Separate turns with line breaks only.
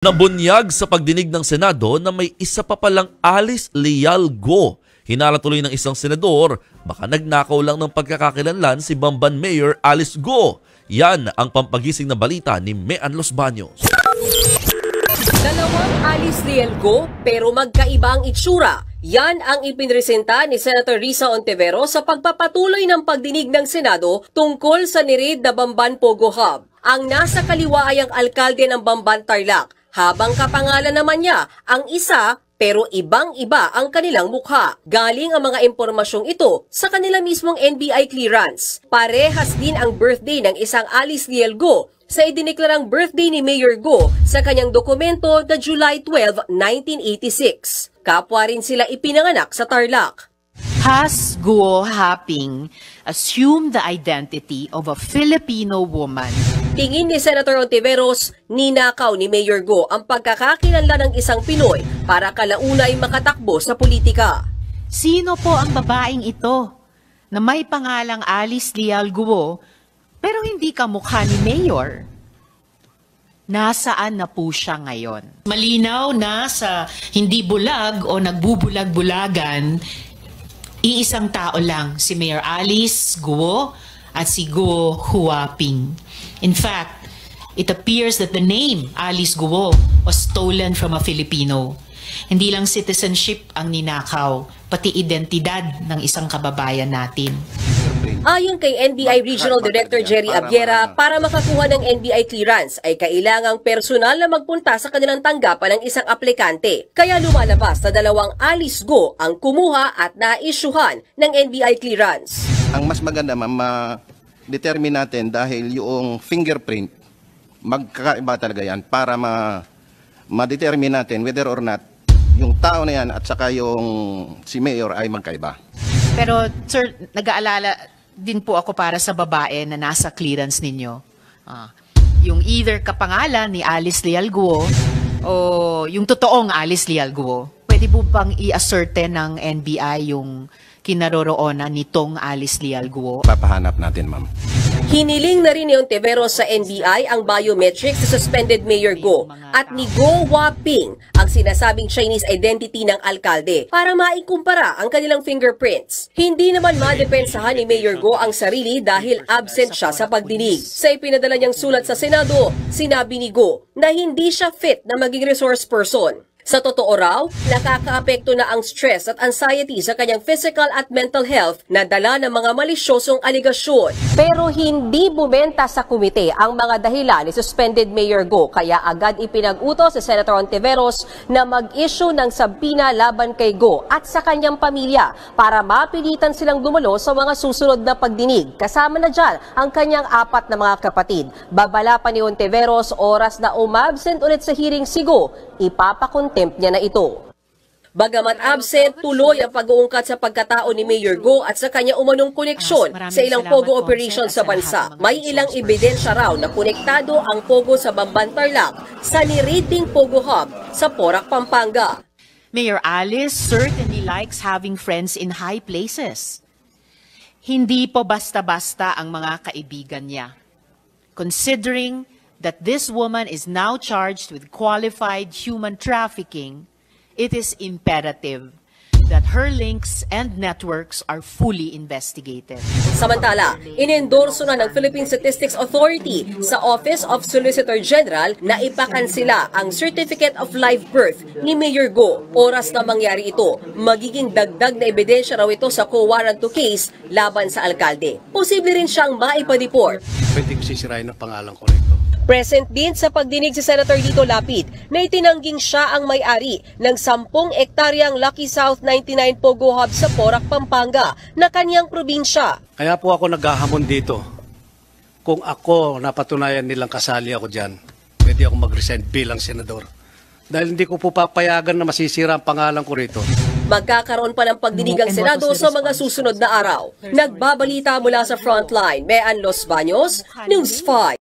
Nabunyag sa pagdinig ng Senado na may isa pa palang Alice Leal Go. Hinala tuloy ng isang senador, baka nagnakaw lang ng pagkakakilanlan si Bamban Mayor Alice Go. Yan ang pampagising na balita ni Mean Los Baños.
Dalawang Alice Leal Go pero magkaiba ang itsura. Yan ang ipinresenta ni Senator Risa Ontiveros sa pagpapatuloy ng pagdinig ng Senado tungkol sa nirid na Bamban Pogo Hub. Ang nasa kaliwa ay ang alkalde ng Bamban Tarlac, habang kapangalan naman niya ang isa pero ibang-iba ang kanilang mukha. Galing ang mga impormasyong ito sa kanila mismong NBI clearance. Parehas din ang birthday ng isang Alice Leal Go sa idineklarang birthday ni Mayor Go sa kanyang dokumento na July 12, 1986. Kapwa rin sila ipinanganak sa Tarlac.
Has Guo Haping assumed the identity of a Filipino woman?
Tingin ni Senator Ontiveros, ninakaw ni Mayor Go ang pagkakakilanlan ng isang Pinoy para kalaunay makatakbo sa politika.
Sino po ang babaeng ito na may pangalang Alice Leal Guo pero hindi kamukha ni Mayor? Nasaan na po siya ngayon?
Malinaw na sa hindi bulag o nagbubulag-bulagan, iisang tao lang, si Mayor Alice Guo at si Guo Huaping. In fact, it appears that the name Alice Guo was stolen from a Filipino. Hindi lang citizenship ang ninakaw, pati identidad ng isang kababayan natin.
Ayon kay NBI Regional Director Jerry Abiera, para makakuha ng NBI clearance ay kailangang personal na magpunta sa kanilang tanggapan ng isang aplikante. Kaya lumalabas na dalawang Alice Go ang kumuha at naisyuhan ng NBI clearance.
Ang mas maganda ma-determine natin dahil yung fingerprint, magkakaiba talaga yan para ma-determine natin whether or not yung tao na yan at saka yung si Mayor ay magkaiba.
Pero sir, nag-aalala din po ako para sa babae na nasa clearance ninyo. Yung either kapangalan ni Alice Leal Guo o yung totoong Alice Leal Guo. Pwede po bang i-ascertain ng NBI yung kinaroroonan nitong Alice Leal Guo?
Papahanap natin, ma'am.
Hiniling na rin ni Ontiveros sa NBI ang biometrics sa suspended Mayor Go at ni Guo Huaping ang sinasabing Chinese identity ng alkalde para maikumpara ang kanilang fingerprints. Hindi naman madepensahan ni Mayor Go ang sarili dahil absent siya sa pagdinig. Sa ipinadala niyang sulat sa Senado, sinabi ni Go na hindi siya fit na maging resource person. Sa totoo raw, nakakaapekto na ang stress at anxiety sa kanyang physical at mental health na dala ng mga malisyosong aligasyon. Pero hindi bumenta sa komite ang mga dahilan ni suspended Mayor Go, kaya agad ipinag-utos si Senator Ontiveros na mag-issue ng sabina laban kay Go at sa kanyang pamilya para mapilitan silang dumalo sa mga susunod na pagdinig. Kasama na dyan ang kanyang 4 na mga kapatid. Babala pa ni Ontiveros, oras na umabsent ulit sa hearing si Go, ipapakontempt niya na ito. Bagamat absent, tuloy ang pag-uungkat sa pagkatao ni Mayor Go at sa kanya umanong koneksyon sa ilang Pogo operations sa bansa. May ilang ebidensya raw na konektado ang Pogo sa Bamban Tarlac sa niriting Pogo Hub sa Porac, Pampanga.
Mayor Alice certainly likes having friends in high places. Hindi po basta-basta ang mga kaibigan niya. Considering that this woman is now charged with qualified human trafficking, it is imperative that her links and networks are fully investigated.
Samantala, inendorso na ng Philippine Statistics Authority sa Office of Solicitor General na ipakansela ang Certificate of Live Birth ni Mayor Go. Oras na mangyari ito, magiging dagdag na ebidensya raw ito sa co-warrant to case laban sa alkalde. Posible rin siyang maipa-deport.
Pwedeng sisirain ang pangalan ko rito.
Present din sa pagdinig si Senator Lito Lapid na itinangging siya ang may-ari ng 10 ektaryang Lucky South 99 Pogo Hub sa Porac, Pampanga na kanyang probinsya.
Kaya po ako naghahamon dito. Kung ako napatunayan nilang kasali ako dyan, pwede ako mag-resign bilang senador. Dahil hindi ko po papayagan na masisira ang pangalan ko rito.
Magkakaroon pa ng pagdinig ang Senado sa mga susunod na araw. Nagbabalita mula sa Frontline, Mean Los Baños, News 5.